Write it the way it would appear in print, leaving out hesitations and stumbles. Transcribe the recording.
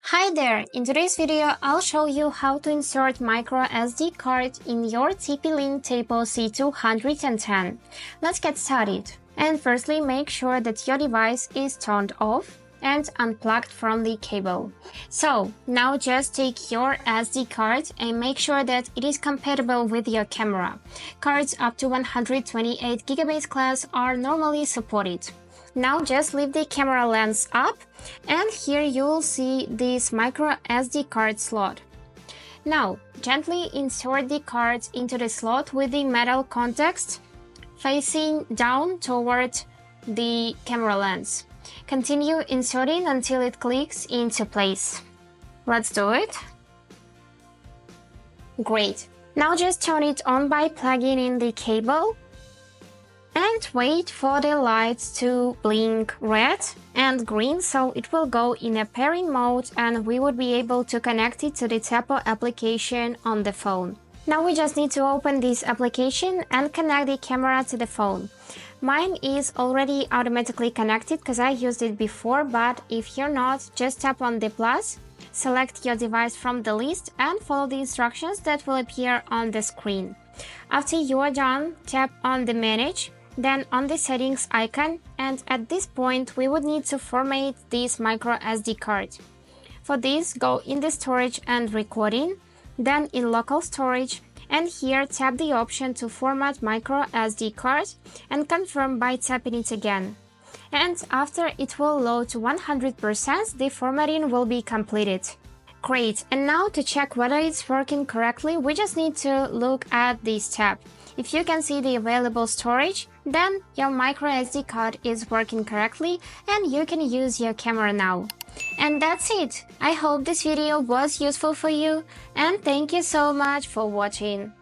Hi there! In today's video, I'll show you how to insert micro SD card in your TP-Link Tapo C210. Let's get started. And firstly, make sure that your device is turned off and unplugged from the cable. So now just take your SD card and make sure that it is compatible with your camera. Cards up to 128GB class are normally supported. Now just leave the camera lens up, and here you will see this micro SD card slot. Now gently insert the card into the slot with the metal contact facing down toward the camera lens. Continue inserting until it clicks into place. Let's do it. Great. Now just turn it on by plugging in the cable and wait for the lights to blink red and green, so it will go in a pairing mode and we would be able to connect it to the Tapo application on the phone. Now we just need to open this application and connect the camera to the phone. Mine is already automatically connected because I used it before, but if you're not, just tap on the plus, select your device from the list and follow the instructions that will appear on the screen. After you are done, tap on the Manage, then on the settings icon, and at this point we would need to format this micro SD card. For this, go in the storage and recording, then in local storage, and here tap the option to format micro SD card and confirm by tapping it again. And after it will load to 100%, the formatting will be completed. Great, and now to check whether it's working correctly, we just need to look at this tab. If you can see the available storage, then your micro SD card is working correctly and you can use your camera now. And that's it! I hope this video was useful for you, and thank you so much for watching.